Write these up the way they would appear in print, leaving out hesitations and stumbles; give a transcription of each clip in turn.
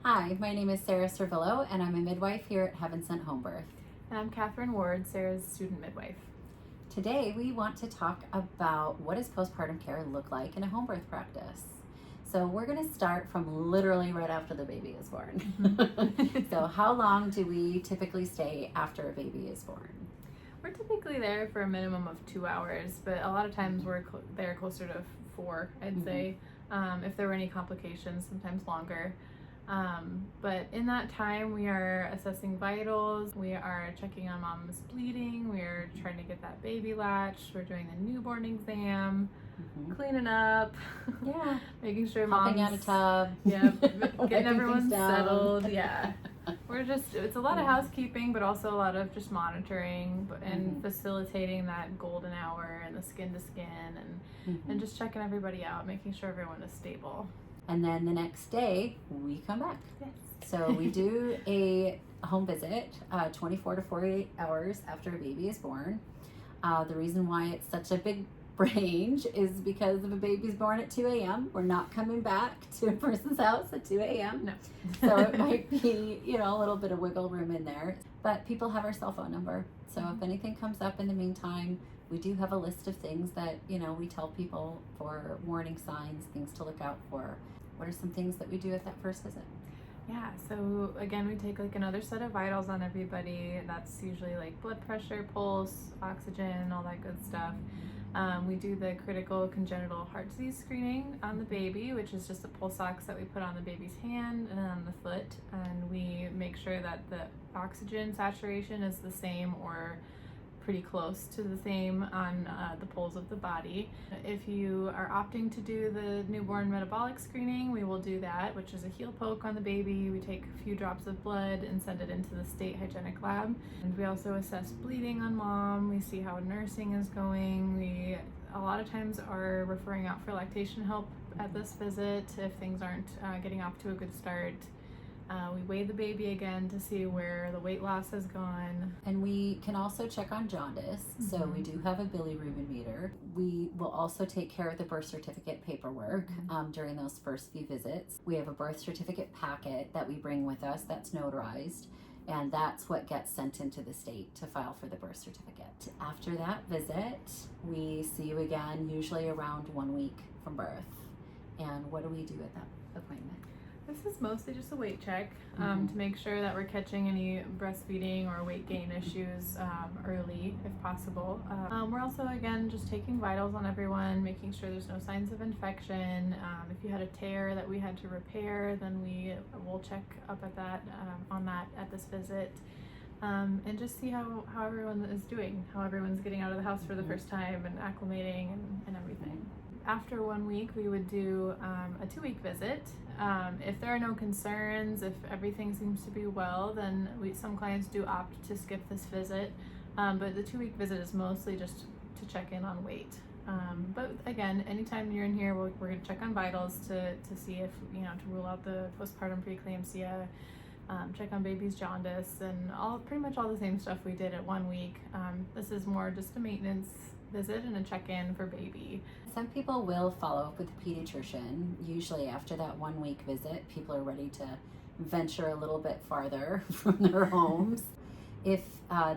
Hi, my name is Sarah Servillo, and I'm a midwife here at Heaven Sent Homebirth. And I'm Catherine Ward, Sarah's student midwife. Today, we want to talk about what does postpartum care look like in a home birth practice. So we're going to start from literally right after the baby is born. So how long do we typically stay after a baby is born? We're typically there for a minimum of 2 hours, but a lot of times we're there closer to 4, I'd say. If there were any complications, sometimes longer. But in that time, we are assessing vitals, we are checking on mom's bleeding, we are trying to get that baby latched, we're doing the newborn exam, cleaning up, making sure Hopping mom's out a tub, getting everyone settled. It's a lot of Yeah. housekeeping, but also a lot of just monitoring and facilitating that golden hour and the skin to skin and just checking everybody out, making sure everyone is stable. And then the next day, we come back. Yes. So we do a home visit 24 to 48 hours after a baby is born. The reason why it's such a big range is because if a baby's born at 2 a.m., we're not coming back to a person's house at 2 a.m. No. So it might be, a little bit of wiggle room in there. But people have our cell phone number. So if anything comes up in the meantime, we do have a list of things that, we tell people for warning signs, things to look out for. What are some things that we do at that first visit? Yeah, so again, we take another set of vitals on everybody. That's usually blood pressure, pulse, oxygen, all that good stuff. We do the critical congenital heart disease screening on the baby, which is just a pulse ox that we put on the baby's hand and on the foot, and we make sure that the oxygen saturation is the same or pretty close to the same on the poles of the body. If you are opting to do the newborn metabolic screening, we will do that, which is a heel poke on the baby. We take a few drops of blood and send it into the state hygienic lab. And we also assess bleeding on mom. We see how nursing is going. We a lot of times are referring out for lactation help at this visit if things aren't getting off to a good start. We weigh the baby again to see where the weight loss has gone. And we can also check on jaundice. So we do have a bilirubin meter. We will also take care of the birth certificate paperwork during those first few visits. We have a birth certificate packet that we bring with us that's notarized. And that's what gets sent into the state to file for the birth certificate. After that visit, we see you again, usually around 1 week from birth. And what do we do at that appointment? This is mostly just a weight check to make sure that we're catching any breastfeeding or weight gain issues early if possible. We're also, again, just taking vitals on everyone, making sure there's no signs of infection. If you had a tear that we had to repair, then we will check up at that on that at this visit. And just see how everyone is doing, how everyone's getting out of the house for the first time and acclimating and everything. After 1 week, we would do a 2-week visit. If there are no concerns, if everything seems to be well, then some clients do opt to skip this visit. But the 2-week visit is mostly just to check in on weight. But again, anytime you're in here, we're going to check on vitals to see if, to rule out the postpartum preeclampsia, check on baby's jaundice, and pretty much all the same stuff we did at 1 week. This is more just a maintenance visit and a check-in for baby. Some people will follow up with a pediatrician. Usually after that 1 week visit, people are ready to venture a little bit farther from their homes. If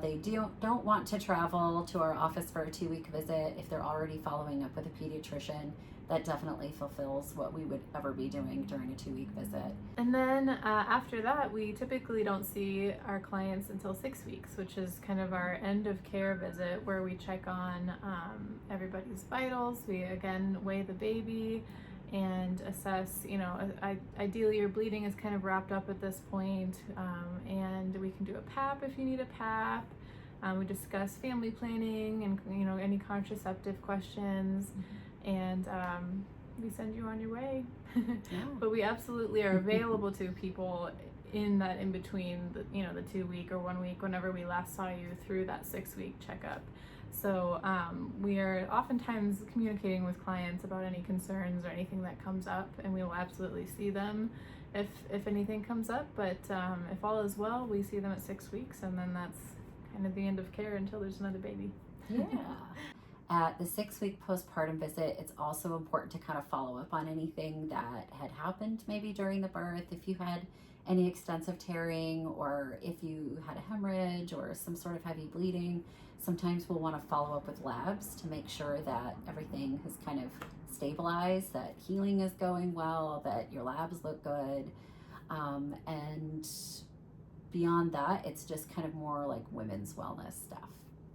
they don't want to travel to our office for a 2-week visit, if they're already following up with a pediatrician, that definitely fulfills what we would ever be doing during a 2-week visit. And then after that, we typically don't see our clients until 6 weeks, which is kind of our end of care visit where we check on everybody's vitals. We again weigh the baby and assess, ideally your bleeding is kind of wrapped up at this point, and we can do a PAP if you need a PAP. We discuss family planning and, any contraceptive questions. And we send you on your way. But we absolutely are available to people in that in between the 2 week or 1 week, whenever we last saw you, through that 6 week checkup. So we are oftentimes communicating with clients about any concerns or anything that comes up, and we will absolutely see them if anything comes up. But if all is well, we see them at 6 weeks, and then that's kind of the end of care until there's another baby. Yeah. At the 6-week postpartum visit, it's also important to kind of follow up on anything that had happened maybe during the birth. If you had any extensive tearing, or if you had a hemorrhage or some sort of heavy bleeding, sometimes we'll want to follow up with labs to make sure that everything has kind of stabilized, that healing is going well, that your labs look good. And beyond that, it's just kind of more like women's wellness stuff.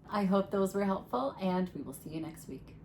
I hope those were helpful, and we will see you next week.